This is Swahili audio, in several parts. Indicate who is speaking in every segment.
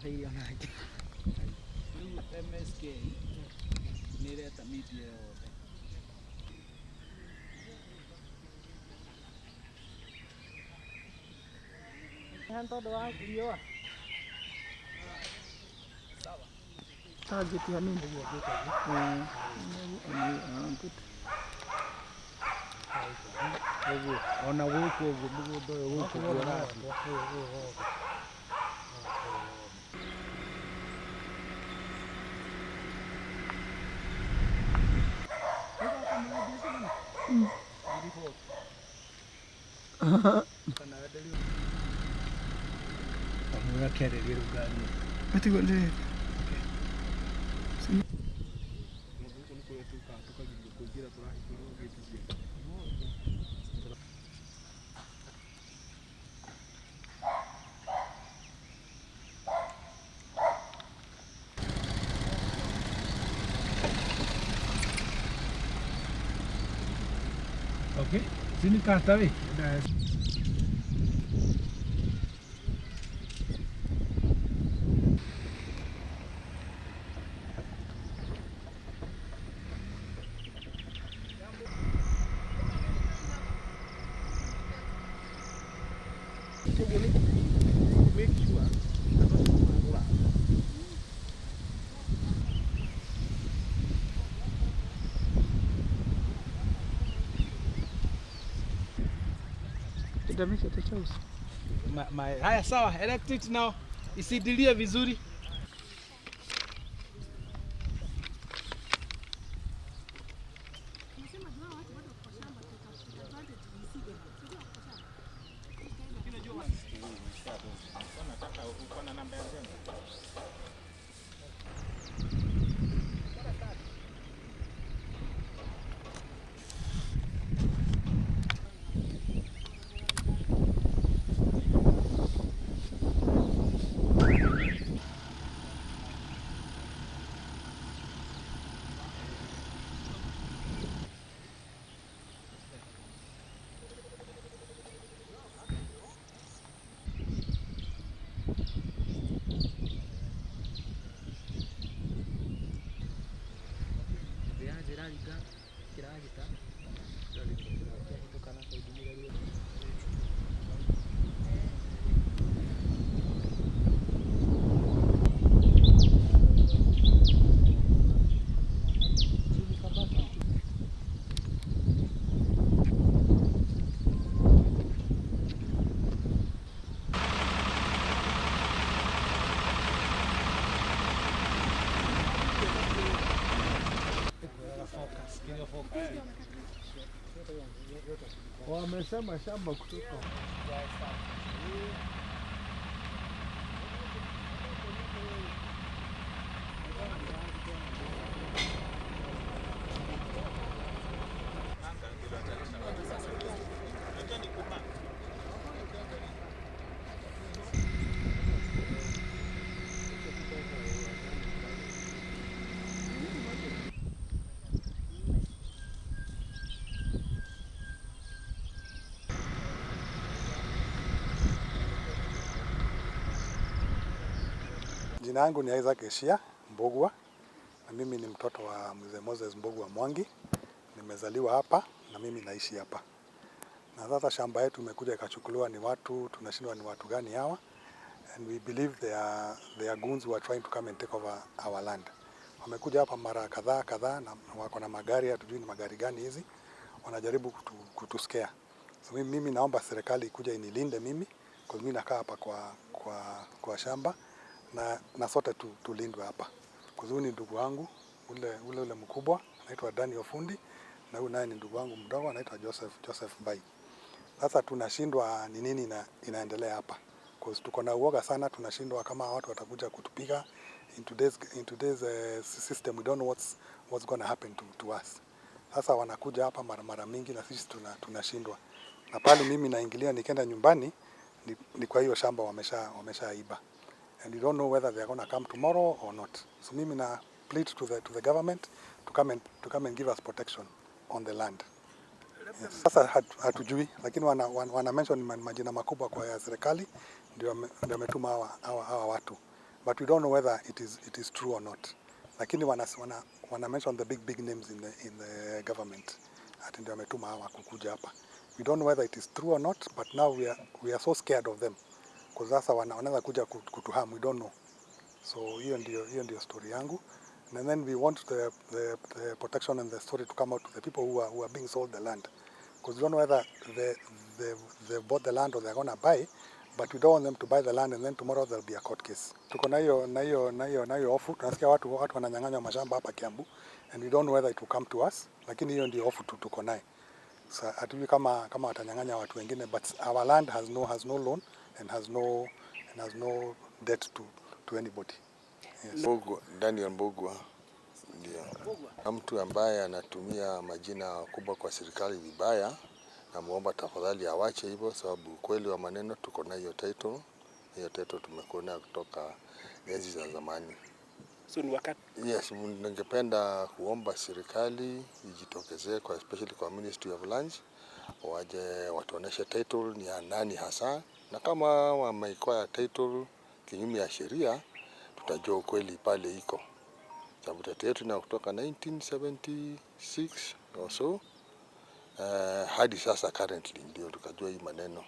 Speaker 1: mateithio nake. Rĩu MSK nĩ ĩreta media yothe. Nĩ tondũ wa Kuiywo. Sawa. Target ya nini ndio ngĩkaga.
Speaker 2: Ona gũkũ ũguo mũgũnda ũyũ gũkũ ũrarĩ. Amuna kere girugani.
Speaker 1: Ati gole.
Speaker 2: Okay, sini kata weh. Make sure haya sawa, elect it now. Isidilie vizuri. Wamesema shamba kutoka
Speaker 3: Jina yangu ni Isaac Eshia Mbogwa na mimi ni mtoto wa Mzee Moses Mbogwa Mwangi. Nimezaliwa hapa na mimi naishi hapa. Na sasa shamba yetu imekuja ikachukuliwa ni watu, tunashindwa ni watu gani hawa. And we believe they are goons who are trying to come and take over our land. Wamekuja hapa mara kadhaa na wako na magari, hatujui ni magari gani hizi. Wanajaribu kutuskea. So mimi naomba serikali ikuja inilinde mimi kwa mimi nakaa hapa kwa shamba. Na sote tulindwe hapa. Kwa sababu ni ndugu wangu ule mkubwa anaitwa Dani Ofundi na huyu naye ni ndugu wangu mdogo anaitwa Joseph Bai. Sasa tunashindwa ni nini inaendelea hapa. Kwa sababu tuko na uoga sana, tunashindwa kama watu watakuja kutupiga in today's system. We don't know what's going to happen to us. Sasa wanakuja hapa mara mingi na sisi tunashindwa. Na pale mimi naingilia nikienda nyumbani ni kwa hiyo shamba wameshaiba. And you don't know whether they are going to come tomorrow or not. So mimi na plead to the government to come and give us protection on the land. Yes. Sasa hatujui lakini wana mention majina makubwa kwa ya serikali ndio wametuma hawa watu. but we don't know whether it is true or not. Lakini wana mention the big names in the government. Ati ndio wametuma hawa kukuja hapa. We don't know whether it is true or not, but now we are so scared of them. Because sasa wanaweza kuja kutuharm, we don't know. So hiyo ndio story yangu. And then we want the protection and the story to come out to the people who are being sold the land. Because we don't know whether they bought the land or they're going to buy, but we don't want them to buy the land and then tomorrow there'll be a court case. Tuko na hiyo hofu. Tunasikia watu wananyang'anywa mashamba hapa Kiambu, and we don't know whether it will come to us. Lakini hiyo ndio hofu tuko nayo. So hatujui kama watanyang'anya watu wengine, but our land has no loan and has no debt to anybody. Yes.
Speaker 4: Daniel Mbugua ndio mtu ambaye anatumia majina kubwa kwa serikali vibaya, na muomba tafadhali awache hivyo, sababu kweli wa maneno tuko na hiyo title. Hiyo title tumekuona kutoka enzi za zamani.
Speaker 1: So ni wakati.
Speaker 4: Yes, ningependa kuomba serikali ijitokezee, kwa especially kwa Ministry of Lands, waje watuoneshe title ni ya nani hasa, na kama wameikoa title kinyume ya sheria tutajua kweli pale iko. Sababu title yetu na kutoka 1976 or so hadi sasa currently ndio tukajua hii maneno.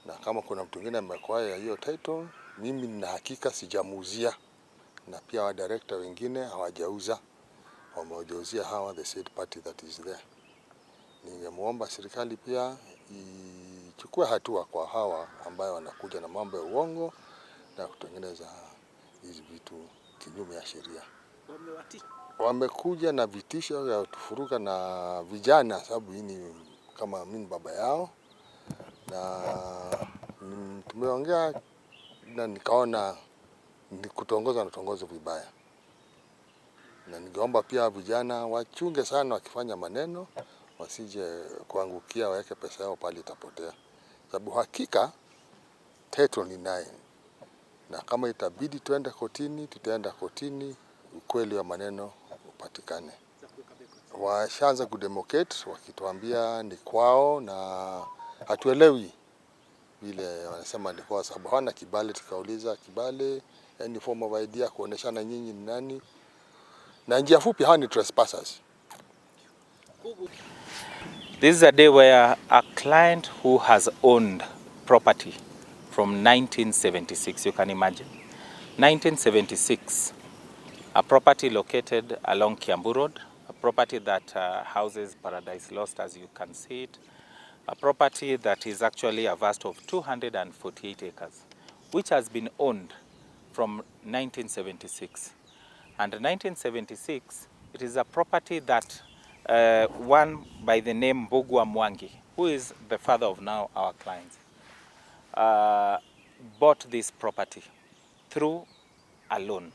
Speaker 4: Na kama kuna mtu mwingine amekoa hiyo title, mimi nina hakika sijamuuzia, na pia wa director wengine hawajauza, wamewajauzia hawa the said party that is there. Ningemuomba serikali pia ichukue hatua kwa hawa ambayo wanakuja na mambo ya uongo na kutengeneza hizi vitu kinyume ya sheria. Wamekuja na vitisho ya kufuruka na vijana, sababu hii ni kama mimi baba yao, na tumeongea na nikaona ni kutongoza vibaya. Na ningeomba pia vijana wachunge sana wakifanya maneno, wasije kuangukia waweke pesa yao pale itapotea. Sababu hakika title ni naye. Na kama itabidi tuende kotini, tutaenda kotini, ukweli wa maneno upatikane. Washaanza kudemocrate wakituambia ni kwao, na hatuelewi vile wanasema ni kwa sababu hawana kibali. Tukauliza kibali, any form of idea kuoneshana nyinyi ni nani, na njia fupi hawa ni trespassers.
Speaker 5: This is a day where a client who has owned property from 1976, you can imagine, 1976, a property located along Kiambu Road, a property that houses Paradise Lost, as you can see it, a property that is actually a vast of 248 acres, which has been owned from 1976. And 1976, it is a property that one by the name Mbugua Mwangi, who is the father of now our clients, bought this property through a loan.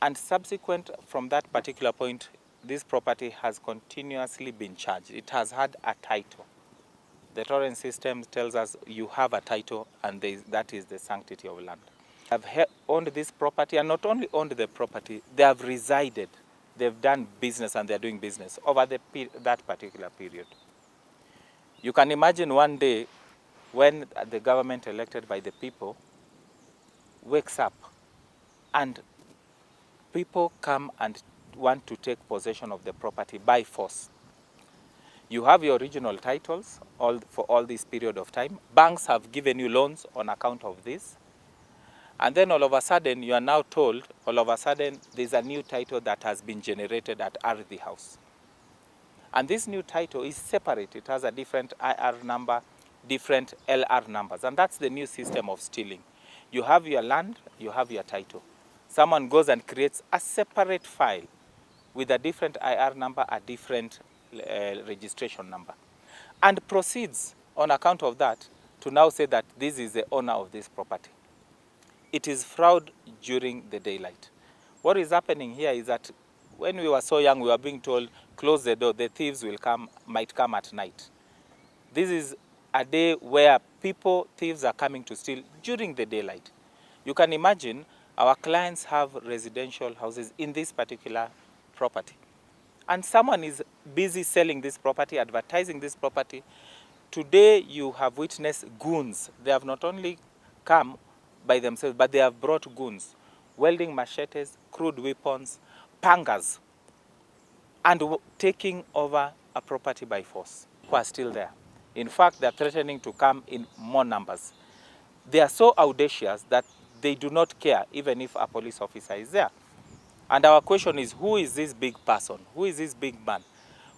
Speaker 5: And subsequent from that particular point, this property has continuously been charged. It has had a title. The torrent system tells us you have a title, and that is the sanctity of land. They have owned this property, and not only owned the property, they have resided. They've done business, and they're doing business over that particular period. You can imagine one day when the government elected by the people wakes up and people come and want to take possession of the property by force. You have your original titles for all this period of time. Banks have given you loans on account of this. And then all of a sudden, you are now told, all of a sudden, there's a new title that has been generated at Ardhi House. And this new title is separate. It has a different IR number, different LR numbers. And that's the new system of stealing. You have your land, you have your title. Someone goes and creates a separate file with a different IR number, a different registration number, and proceeds on account of that to now say that this is the owner of this property. It is fraud during the daylight. What is happening here is that when we were so young, we were being told, close the door, the thieves might come at night. This is a day where thieves are coming to steal during the daylight. You can imagine our clients have residential houses in this particular property. And someone is busy selling this property, advertising this property. Today you have witnessed goons. They have not only come, by themselves, but they have brought goons, welding machetes, crude weapons, pangas, and taking over a property by force, who are still there. In fact, they are threatening to come in more numbers. They are so audacious that they do not care even if a police officer is there. And our question is, who is this big person? Who is this big man?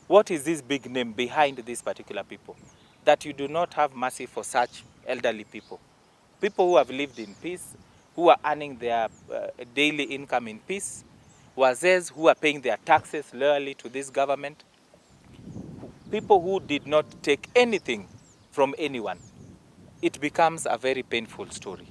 Speaker 5: What is this big name behind these particular people? That you do not have mercy for such elderly people. People who have lived in peace, who are earning their daily income in peace, wazees who are paying their taxes loyally to this government, people who did not take anything from anyone. It becomes a very painful story.